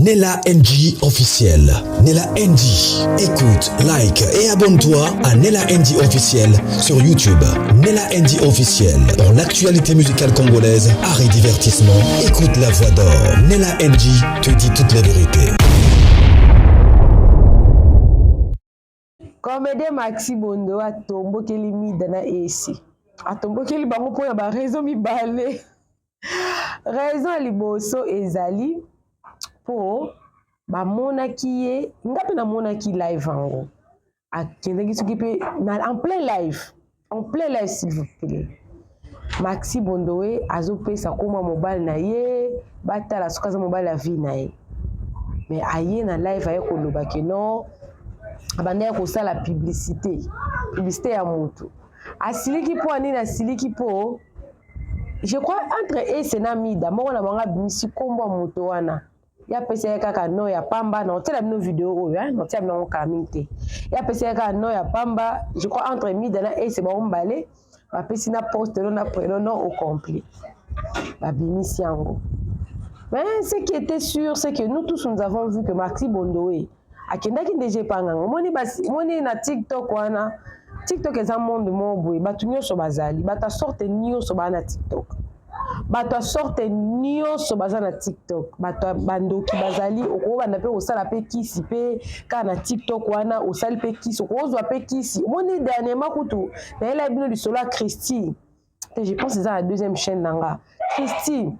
Nella NG officiel. Nella NG. Écoute, like et abonne-toi à Nella NG officiel sur YouTube. Nella NG officiel. Pour l'actualité musicale congolaise, art et divertissement, écoute la voix d'or. Nella NG te dit toute la vérité. Comédien Maxi Bondo a tombokeli mida na esi. A tombokeli bango po ya ba raison mibale. Raison liboso ezali po ba monaki ye ngape na monaki live ango. Akendeki soki pe en plein live. En plein live s'il vous plaît. Maxi Bondowe azopesa koma mobile na ye batala sokaza mobile la vie na ye. Mais aye na live aye koloba ke non abanda ya kosala publicité ya moto asiliki po anini asiliki po je crois entre ese na mida moko na banga bimisi kombo moto wana ya pesa ya kaka no ya pamba na otela bino video oyo na otela bino kaming te ya pesa ya kaka no ya pamba je crois entre mida na ese ba ombale ba pesi na poste na prénom non au complet ba bimisi yango. Mais ce qui était sûr c'est que nous tous nous avons vu que Maxi Bondowe akendaki DG Panganga moni na TikTok wana TikTok eza monde mo boye batu nyonso bazali bata sorte nyonso ba na TikTok batu sorte nyonso baza na TikTok batu bandoki bazali okobanda pe osala pe kisi pe ka na TikTok wana osali pe kisi okozwa pe kisi moni dernièrement kutu na ela bino lisolo ya Christy je pense c'est la deuxième chaîne nanga Christy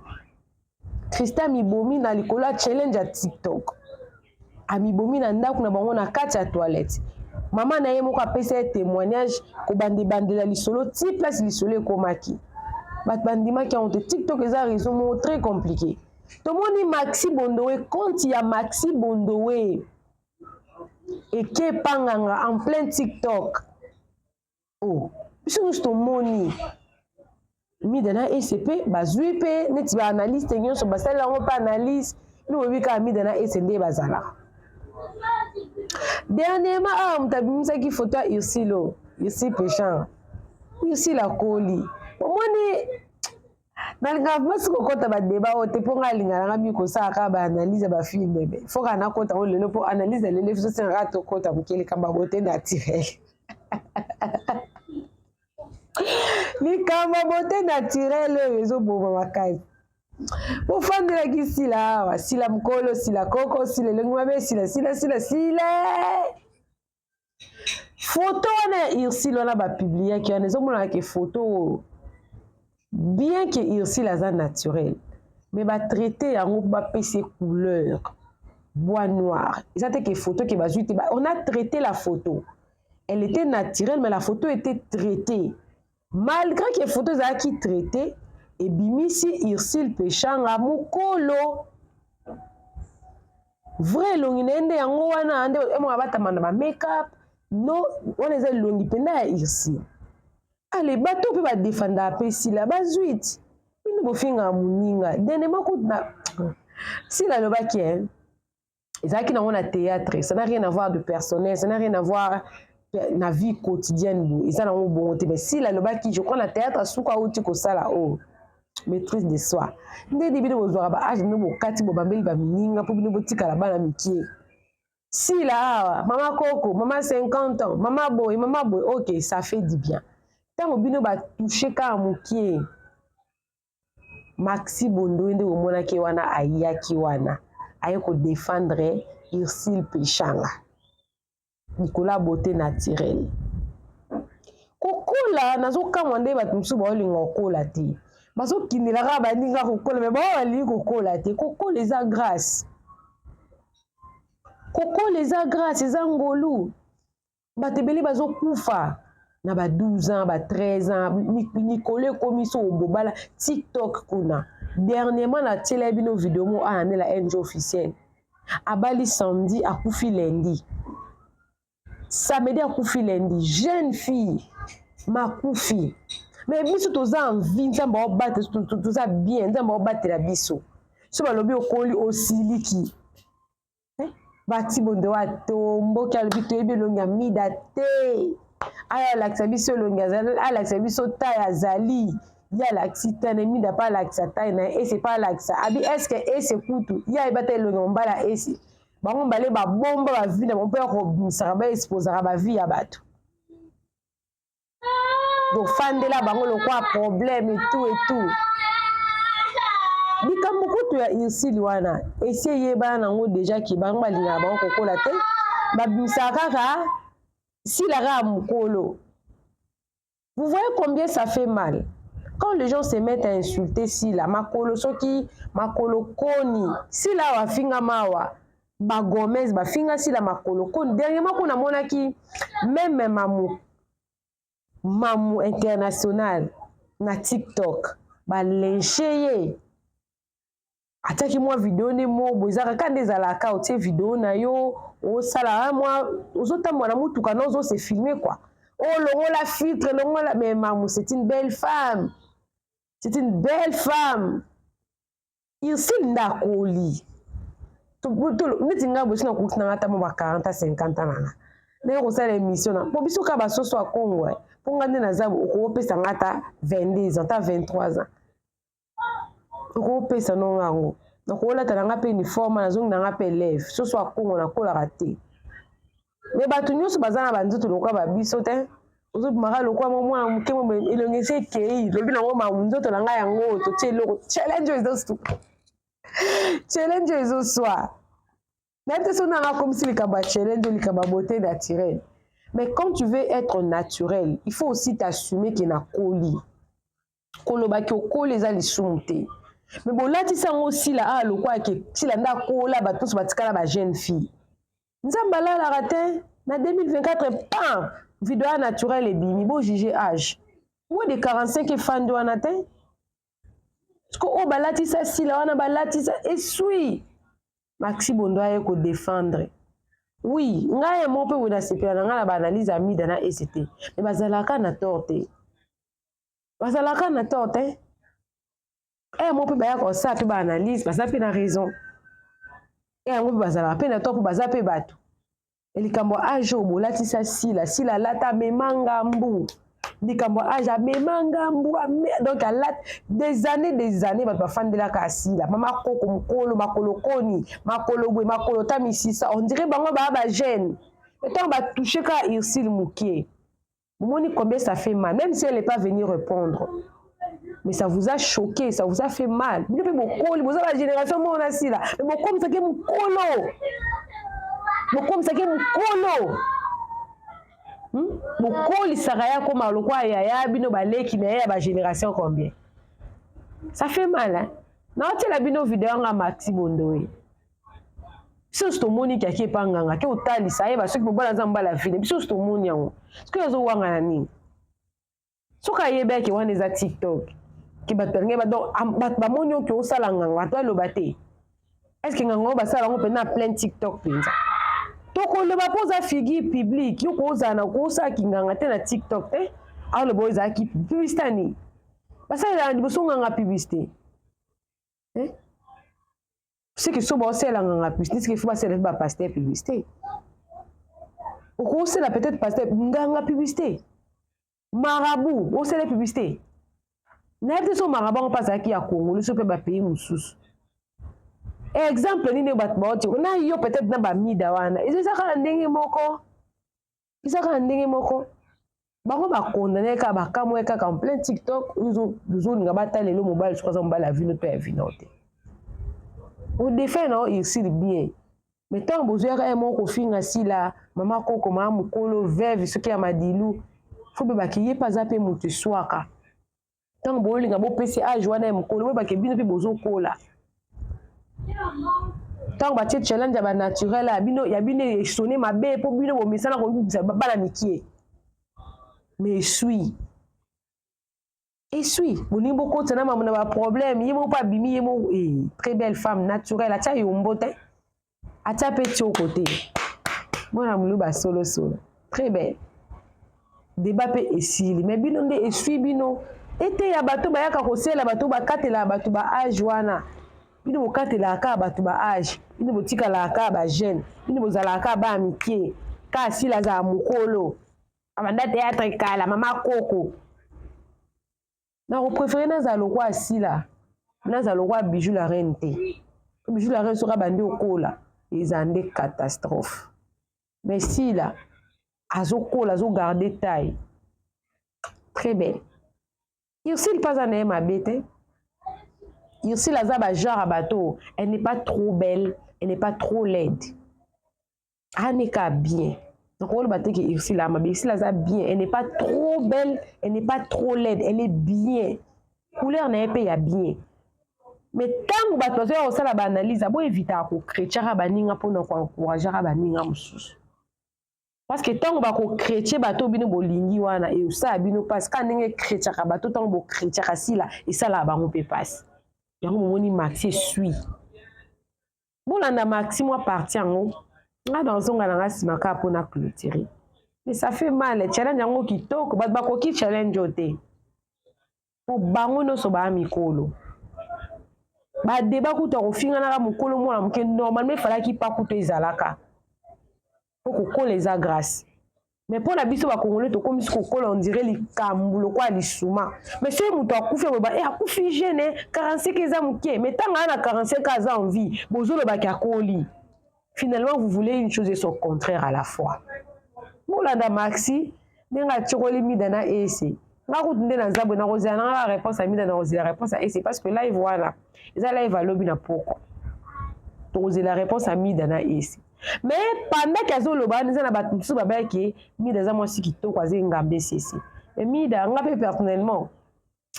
mibomi na likolo challenge ya TikTok amibomi na ndako na bango na kati ya toilette mama na ye moko apesa témoignage ko bandela lisolo ti place lisolo ekomaki bat bandimaki on TikTok eza raison mo très compliqué to moni Maxi Bondowe compte ya Maxi Bondowe eke panganga en plein TikTok oh biso nous to moni mida na ECP bazwi pe neti ba analyste nyonso basala ngo pa analyse no bika mida na SND bazala. Dernièrement, mutabimisa ki photo ya Ursilo, Ursi Péchant. Ursi la koli. Omoni nalika basi kokota ba débat o te ponga linga na bi ko saka ba analyse ba film bébé. Faut kana kota o lelo po analyse lelo so sen rato kota mukeli kamba bote naturel. Ni kamba bote naturel ezo boba makasi. Bofandela ki sila sila mkolo sila koko sila lengwabe sila photo wana Ursile wana ba publier ki wana ezomona ke photo bien que Ursile aza naturel mais ba traiter yango ba pese couleur bois noir ça te que photo que bazui te on a traité la photo elle était naturelle mais la photo était traitée malgré que photo za qui traitée et bimisi Ursile Péchanga mukolo vrai longi nende yango wana ande emo abata manda ba make-up no wana eza longi penda ya Ursile ale bato pe ba defanda apesi la bazuit bino bofinga muninga dene makuta na si la lobaki ezaki na wana théâtre ça n'a rien à voir de personnel ça n'a rien à voir na vie quotidienne ça na bon mais si la lobaki je crois na théâtre suka uti ko sala oh maîtrise de soi ndé bino bozwa ba age no bokati bo bambeli ba mininga po bino botikala bana mikie si là maman Coco maman 50 ans maman boy OK ça fait du bien tant bino ba toucher ka mukie Maxi Bondowe ndé omona ki wana ayaki wana aye ko défendre Ursile Péchanga Nicolas beauté naturelle kokola nazokamwa nde bato mosusu baolinga kokola te bazokindela baninga kokola me baolingi kokola te kokola eza grâce eza ngolu bato ebele bazokufa na ba 12 ans ba 13 ans Nicolas ekomi so obobala TikTok kuna dernièrement na tiela bino video mo ana la NG officielle abali samedi akufi lundi samedi akufi lundi jeune fille makufi mais biso toza envie nzambe obate toza bien nzambe obatela biso so balobi okoli osiliki Maxi Bondowe atomboki alobi toyebi elongi ya mida te aya lakisa biso elongi azali alakisa biso taille azali ya laxi tanemi da pas laxa taina et c'est pas laxa abi est-ce que et c'est kutu ya ibata le ngombala esi bango mbale ba bomba ba vie na mon père ko bisaka ba exposera ba vie ya bato donc fandela bango le quoi problème et tout bikambo kutu ya irsili wana esi yeba nango déjà ki bango balinga bango kokola te ba bisaka kaka si la ra mukolo. Vous voyez combien ça fait mal quand les gens se mettent à insulter si la makolo soki makolo koni si la wa finga mawa ba Gomez ba finga si la makolo koni dernièrement qu'on a monaki même mamu international na TikTok ba lyncher ataki moi vidéo ne mo bozaka quand des alaka otie vidéo na yo o sala moi ozotamwa na mutuka na ozo se filmer quoi. Oh, la filtre, la... Mais maman, c'est une belle femme. C'est une belle femme. Il s'est nakoli. Nous avons besoin de 40 à 50 ans. Nous avons besoin d'émission. Pour que nous soyons au Congo, pour que nous soyons 22 ans, 23 ans. Nous avons donc on a un uniforme, on a un élève. Ce soit Congo, on a un raté. Mais bato nyonso bazana banzutu lokwa babiso te ozo mara lokwa mwa muke mo elongese kei lobi nango mamunzoto nanga yango to tielo challenge ezo soi nate so nanga comme si likaba challenge likaba beauté naturelle mais quand tu veux être naturel il faut aussi t'assumer que na koli koloba ki okoli eza lisumu te mais bolati sango aussi la lokwa ke sila nda kola bato so batikala ba jeune fille Nzamba la raté, na 2024, pam, vidéo naturelle et bimi, bon juger âge. Moi de 45 fans de Wanatin. Parce que oh balati ça si la wana balati ça et suis. Maxi Bondoa ko défendre. Oui, nga mo pe wona sepela nga ba analyse ami dana ECT. Mais bazalaka na torte. Bazalaka na torte. Mo pe ba ya ko ça pe ba analyse, ba ça pe na raison. Yango bazala pe na top baza pe bato elikambo ajo bolati sa sila lata memanga mbu likambo aja memanga mbu donc alat des années bato bafandela ka sila mama koko mukolo makolo koni makolo bwe makolo tamisisa on dirait bango ba jeune tant ba toucher ka Irsil Mukie moni combien ça fait mal même si elle n'est pas venue répondre. Mais ça vous a choqué, ça vous a fait mal. Vous avez la génération mon assis là. Mais comme ça qui est mon colo. Comme ça qui est mon colo. Mon colo saraya comme le quoi ya bino balé qui mais ya génération combien. Ça fait mal hein. Non tu la bino vidéo nga Maxi Bondoe. Biso sto moni ki ake panganga ke otali sa yeba soki bo bana zamba la vie. Biso sto moni yango. Ce que yazo wanga na nini. Soka yeba ki wana za TikTok. Qui bat pernger ba donc ba monyo ki osala nganga to lo baté est-ce que nganga ba sala ngo pena plein TikTok penza to ko le ba posa figure publique yo ko za na ko sa ki nganga te na TikTok te a le boy za ki publicité ni ba sala ndi boso nganga publicité c'est que so ba sala nganga publicité c'est que faut ba sala ba pasteur publicité o ko sala peut-être pasteur nganga publicité marabout o sala publicité N'était son marabout pas à qui a Congo, le super pays moussous. Exemple, ni ne bat boti, on a eu peut-être na ba mi dawana. Ils ça quand ndenge moko. Ils ça quand ndenge moko. Bango ba condamner ka ba kamwe ka en plein TikTok, ils ont nga batale le mobile, je crois on ba la vie ne peut éviter. On défend non, il s'il bien. Mais tant besoin ka moko finga si la maman koko ma mukolo veve ce qui a madilu. Faut ba ki ye pas zapper mutu swaka. Tant que vous avez PCA, vous avez un colo, vous avez un colo. Tant que vous challenge naturel, il y a bien sonné ma bête pour bien vous mettre ça dans la niquer. Mais suis. Et suis. Vous n'avez pas de problème. Il n'y a pas de très belle femme naturelle. Il y a un beauté. Il y a un petit côté. Moi, je suis solo. Très belle. Débat est ici. Mais bien, je suis bien. Ete ya bato ba yaka kosela bato ba katela bato ba âge wana bino bokatela ka bato ba âge bino botika la ka ba jeune bino bozala ka ba mikie ka sila za mukolo abanda théâtre kala mama koko Na préféré naza lokwa asila. Naza lokwa bijou la reine te. Bijou la reine sera bandi okola. Ezande catastrophe. Mais si là, azo kola, azo garder taille. Très belle. Ursule pas en ma bête. Ursule a genre à bateau. Elle n'est pas trop belle. Elle n'est pas trop laide. Elle n'est qu'à bien. Donc on va dire que Ursule a bien. Elle n'est pas trop belle. Elle n'est pas trop laide. Elle est bien. Couleur n'est pas bien. Mais tant que tu as fait la analyse, tu éviter à chrétien pour encourager à parce que tant que chrétien bateau bino bolingi wana et ça bino passe quand ndenge chrétien bateau tant que chrétien kasila et ça là ba on peut passe yango moni maxi suit bolanda maxi moi parti yango nga dans zonga na simaka pona clôturer mais ça fait mal challenge yango kitoko ba koki challenge ote pour bango no so ba mikolo ba débat kuta ko finga na mukolo mwana muke normalement fala ki pa kuto ezalaka pour qu'on les a grâce. Mais pour la biso ba congolais to comme si on dirait les kambulo quoi les souma. Mais c'est muto akufi ba e akufi jeune 45 ans muke mais tant na 45 ans en vie bozo le ba kakoli. Finalement vous voulez une chose et son contraire à la fois. Molanda maxi nenga tchokoli midana ese. Nga kutunde na nzabo na rozia na réponse à midana rozia la réponse à ese parce que là il voilà. Ils a live à lobi na poko. To rozia la réponse à midana ese. Mais pendant qu'ils ont le bas, nous avons battu tout ça qui mis des amours qui t'ont croisé ngambé ceci. Et mida ngambé personnellement,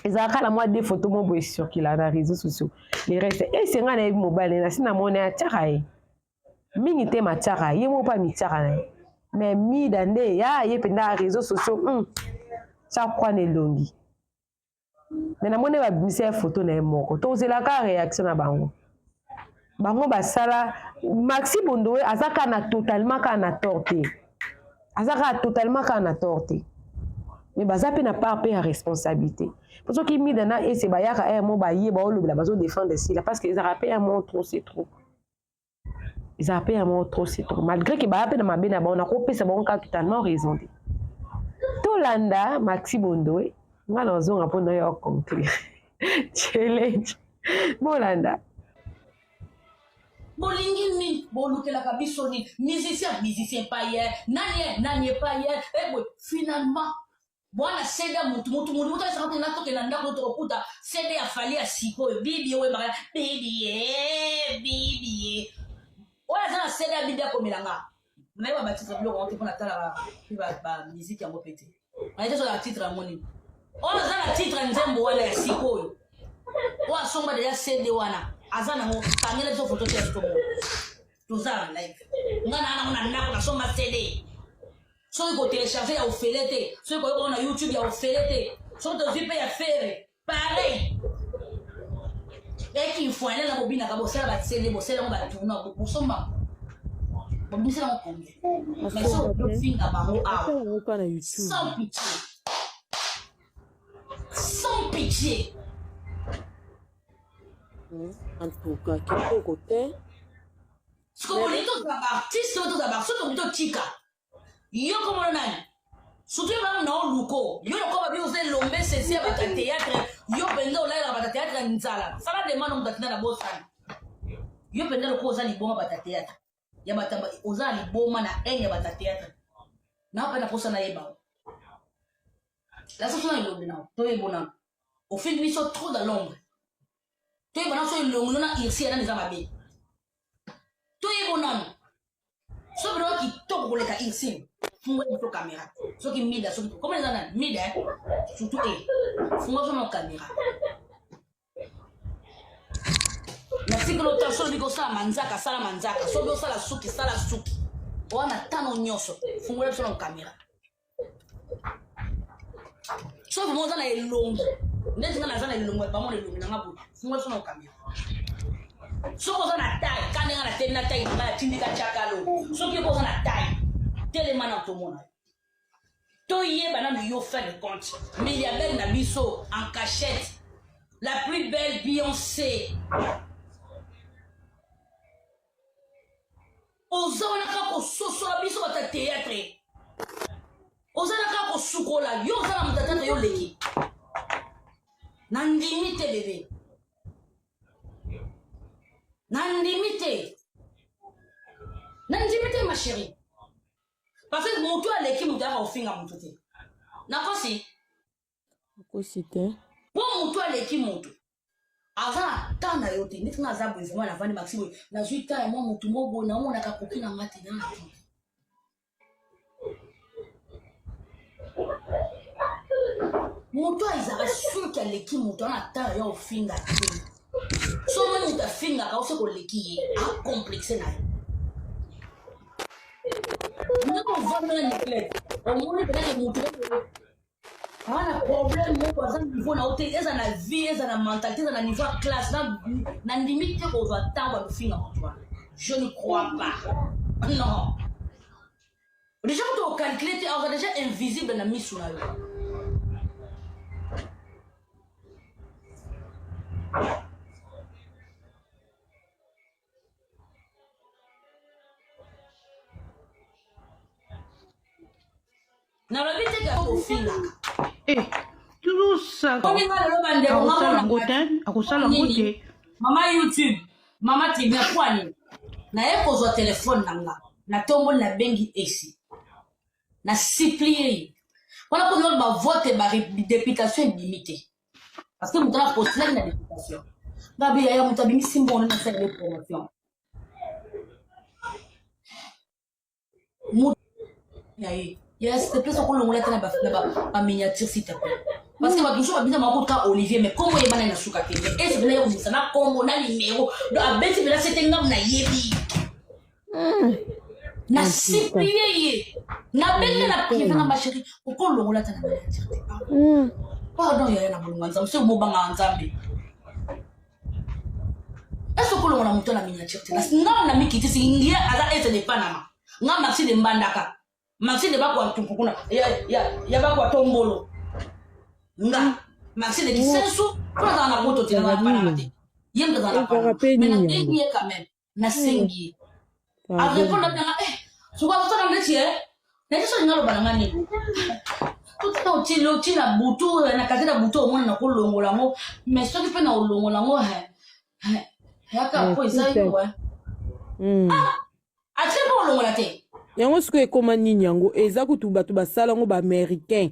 ils ont la moi des photos mon boy sur qui là dans les réseaux sociaux. Les restes et c'est ngana mobile na sina mona tcharae. Mingi te ma tcharae, yemo pas mi tcharae. Mais mida ndé ya yependa réseaux sociaux ça croit ne longi. Mais na mona ba bimisa photo na moko. To c'est la réaction na bango. Bango basala Maxi Bondowe azaka na totalement kana torté. Azaka totalement kana torté. Mais bazape n'a pas peur responsabilité. Parce que mi dana et c'est bayaka un mot baye ba olo la bazo défendre ici là parce que ils a rappelé un mot trop c'est trop. Ils a rappelé un mot trop c'est trop. Malgré que ba appel na mabena ba on a coupé ça bon cas totalement raison. Tolanda Maxi Bondowe ngala zonga pona yo conclure. Challenge. Bolanda. Bolingi ni bolukela kabiso ni musicien pas hier nani pas hier et finalement bwana seda mutu ça rentre na toke na ndako to kuta seda ya fali ya siko bibi we mara bibi oya za seda bibi ko milanga na ba batisa bilo ko pona tala ba musique ya mopete na ite so la titre moni oya za la titre nzembo wala ya siko yo oya somba de ya seda wana azana mo tangela zo photo test mo tuzana live ngana na soma CD so ko télécharger ya ofelete so ko na YouTube ya ofelete so to vipe ya faire pareil et qu'il faut aller na bobina ka bosala ba CD bosala mo ba tuna bosomba bobisa mo combien mais so to finga ba mo a na YouTube sans pitié en tout cas quel côté ce que bonito da artiste to da so to bonito tika yo comme nani surtout ba na luko yo ko ba bi ose lombe ceci ba théâtre yo benda ola ba théâtre nzala sala demande mo datina na bosani yo benda ko oza ni boma ba théâtre ya batamba oza ni boma na enya ba théâtre na pa na posa na yeba la so na lombe na to e bona au film ils sont trop dans l'ombre to e bona so longo na irsi na nzama be to e bona so bro ki to ko le ka irsi fungo de caméra so ki mida so comment les ana mida surtout fungo so no caméra na sikolo ta so biko sa manzaka sala manzaka so do sala suki wana tano nyoso fungo so no caméra so mo za na elongo ndenge na za na elongo ba mo elongo na ngabu fungo so no caméra so ko za na tai kanenga na tena tai na tindika chakalo so ki ko za na tai tellement dans tout le monde. Tout y est maintenant nous fait le compte. Mais il y a belle Nabiso en cachette. La plus belle Beyoncé. Ozana kako soso la biso bata théâtre. Ozana kako sukola yo zana mutata yo leki. Nandimi te bébé. Nandimi te ma chérie. Parce que mon toit est qui m'a au fin à mon côté. D'accord si? Pour mon toit est qui monte. Avant, tant na yote, n'est-ce pas ça besoin la vente maximum. Na juita et moi mon tout mot na on a capoté na matin. Mon toit ils avaient sûr qu'elle l'équipe mon toit na tant ya au fin à tout. Somme nous ta fin à cause que l'équipe a complexé na. Nous on va dans l'école. Au moins peut-être mon toit un problème mon par exemple niveau na hôtel eza na vie eza na mentalité eza na niveau classe na limite qu'on va attendre le fin en toi. Je ne crois pas. Non. Déjà quand on calcule on va déjà invisible na mise sur la na la vie te au fin là. Eh, toujours ça. Maman YouTube, maman TV kwani. Na yeko zo téléphone nanga. Na tombo na bengi ici. Na supplier. Voilà pour nous ba vote ba députation limitée. Parce que nous avons postulé la députation. Gabi ya mutabimi simbo na faire les promotions. Yes, s'il te plaît, ça qu'on l'a la miniature, s'il te plaît. Parce que ma toujours habité ma cas Olivier, mais comment il y a un souka et c'est bien où ça n'a comme on a numéro. Donc à bête là c'était un homme na yebi. Na supplié. Na belle na prière na ma chérie. Pourquoi l'on l'a tana miniature? Pardon, il y a na bolonga nzambe, c'est mo banga nzambe. Est-ce que l'on a monté la miniature? Non, na mikiti singia ala ese de Panama. Nga maxi de Mbandaka. Maxi de bakwa tumpukuna ya bakwa tombolo nga maxi de kisensu kwa na moto tina na panamate yembe za na panamate mais na dengi quand même na sengi a répondre na soka ko na metie na so ngalo balangani tout na otilo tina butu na katira butu omona na kolongola ngo mais so ki pe na olongola ngo ya ka po isa yiwa a très bon olongola te. Yango siko ekoma nini yango eza kutu bato basala ngo ba américain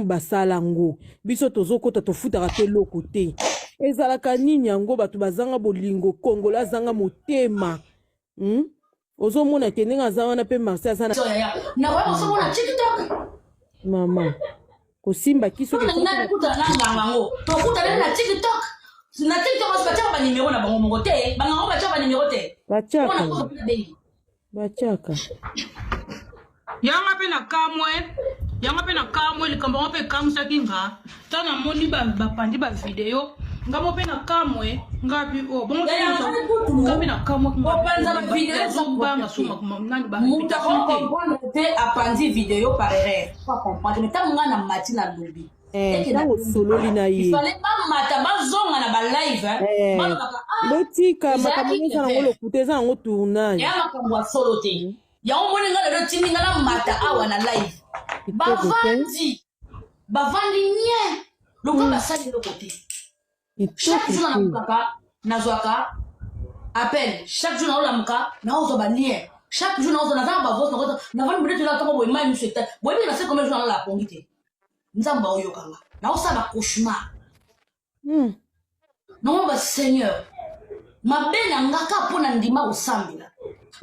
basala ngo biso tozokota tofutaka te loko te ezalaka nini yango bato bazanga bolingo kongola azanga motema ozomona ke ndenge aza wana mpe marse aza na ozomona TikTok mama kosimba kiso na TikTok na TikTok bacha ba numéro na bango moko te bango bacha ba numéro te bachaka yanga pe na kamwe likambo ngo pe kamsa kinga tana moni ba pandi ba video ngamo pe na kamwe ngapi o bongo ngapi na kamwe opanza ba video zombanga suma nani ba invitation te apandi video par erreur pas comprendre mais tanga na mati na lobi tango sololi na ye il fallait pas mata bazonga na ba live bano baka botika makambo eza nango lokuta eza nango tournage ya makambo solo te ya omoni nga lelo timi nga na mata awa na live bavandi nie loko basali loko te chaque jour na mukaka nazwaka appel chaque jour na olamuka na ozo ba lien chaque jour na ozo na ba voix na vandi mbele tula tomo boy mai museta boy bi na se comme jour na la pongite nzamba oyokanga na osala cauchemar non ba seigneur mabena ngaka pona ndima osambila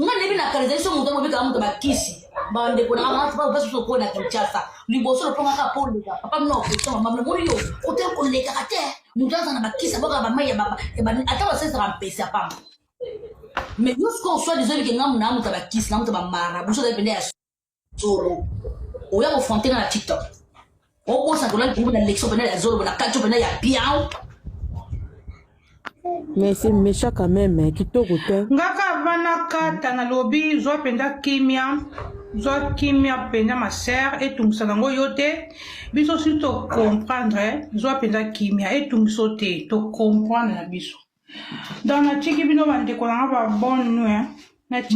nga nebi na kalizaiso muto mobika muto bakisi bande kona nga ba baso ko na Kinshasa liboso lo ponga ka poleka papa no ko toma mamle moriyo hotel ko leka kate muto za na bakisa boka ba maya baba e ba ata wa sesa rampesa pam mais jusqu'on soit désolé que nga muna muto bakisi na muto ba mara buso depende ya solo oya ko fontaine na TikTok o ça qu'on a pour la lection pendant la zone na kacho pendant ya bien mais c'est méchant quand même kitoko te ngaka vana kata na lobby zo penda kimia penda ma sœur et tout ça ngo yote biso si to comprendre zo penda kimia et tout sauter to comprendre na biso dans la tiki bino bande ko na ba bonne nuit na tiki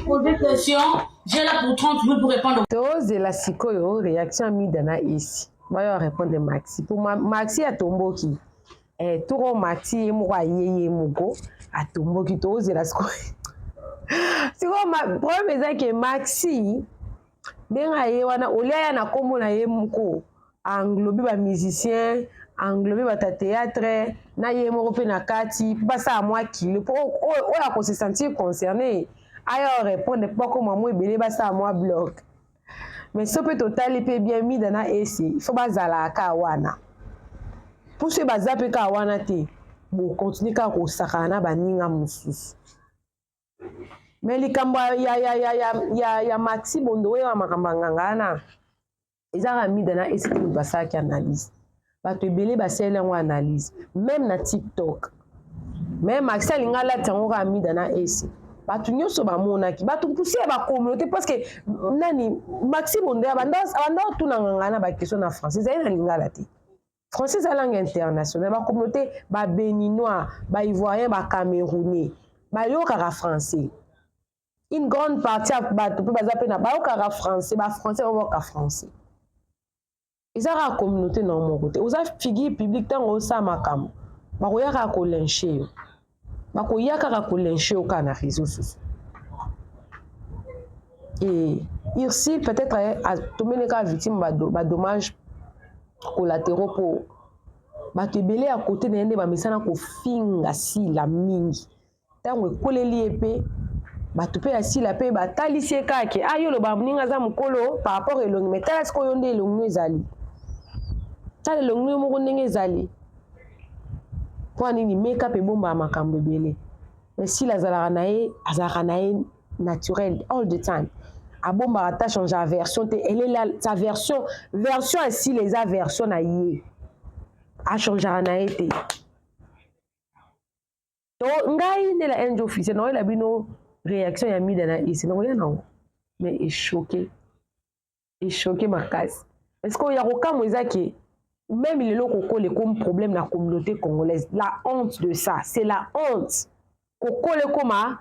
poser question j'ai là pour 30 minutes pour répondre tozela sikoyo réaction amida na esi va répondre Maxi. Pour Maxi à Tomboki. Toro Maxi et moi yé mugo à Tomboki to zela sko. C'est quoi problème est que Maxi benga ye wana olia na kombo na ye muko englober ba musicien, englober ba théâtre na ye moko pe na kati ba sa moi kilo pour o ya se sentir concerné. Ailleurs répondre pas comme moi belé ba sa moi bloc. Mais ce peut total il peut bien mis dans na AC il faut bazala ka wana pour ce bazape ka wana te bon continuer ka ko sakana baninga mususu mais likambo ya Maxi Bondo we wa makamba ngana ezara mis dans na AC pour basa ki analyse ba te belé ba sele en analyse même na TikTok même Maxi lingala tango ka mis dans na AC batu nyonso bamonaki batu pousser ba communauté parce que nani Maxi Bondo abanda tuna ngana ba question na français za na lingala te français à langue internationale ba communauté ba béninois ba ivoirien ba camerounais ba yokaka français une grande partie batu pe baza pe na ba yokaka français ba français ba yokaka français ezara communauté na mon côté oza figure publique tango sa makam ba koyaka ko lyncher bako yaka ko lyncher au kana réseaux sociaux et ici peut-être a tomber cas victime ba dommage collatéraux pour ba te belé à côté de ndé ba misana ko finga si la mingi tango koleli epé ba to pe asi la pe ba talisie kake ayo lo ba mninga za mukolo par rapport à longi mais tala ko yonde longi ezali tala longi mo ko ndenge ezali pour nini make-up et bomba makambo belé mais si la azalaka nae naturel all the time a bomba ata changer la version elle est là sa version ainsi les version na yé a changer nae te to ngai ne la NG officiel no la bino réaction ya mi dana ici non rien non mais est choqué ma casse est-ce qu'on y a aucun moïsaki même les locaux comme problème la communauté congolaise la honte de ça c'est la honte kokole koma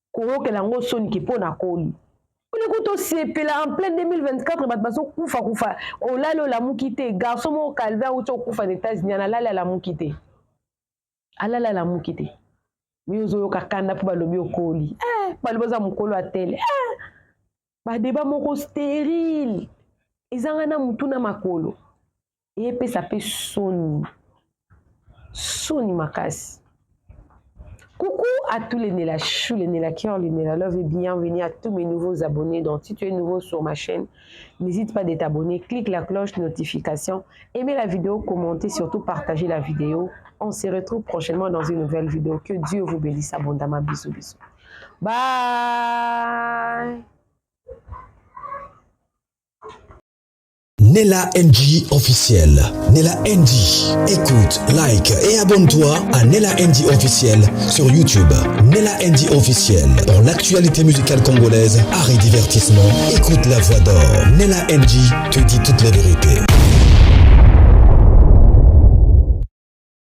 ko la ngo soni ki pona koli on écoute c'est en plein 2024 bat baso kufa o lalo la mukite garçon mo calvaire ou to kufa des États-Unis na la mukite alala la mukite miuzo yo kakanda po balobi okoli baloboza mukolo atele ba débat moko stérile ezanga na mutuna makolo et puis ça peut sonner makasi. Coucou à tous les Nela Chou, les Nela Cœur, les Nela Love et bienvenue à tous mes nouveaux abonnés. Donc si tu es nouveau sur ma chaîne, n'hésite pas d'être abonné, clique la cloche de notification, aimez la vidéo, commentez, surtout partagez la vidéo. On se retrouve prochainement dans une nouvelle vidéo. Que Dieu vous bénisse abondamment. Bisous, bisous. Bye. Nela NG officiel. Nela NG. Écoute, like et abonne-toi à Nela NG officiel sur YouTube. Nela NG officiel. Pour l'actualité musicale congolaise, art et divertissement, écoute la voix d'or. Nela NG te dit toutes les vérités.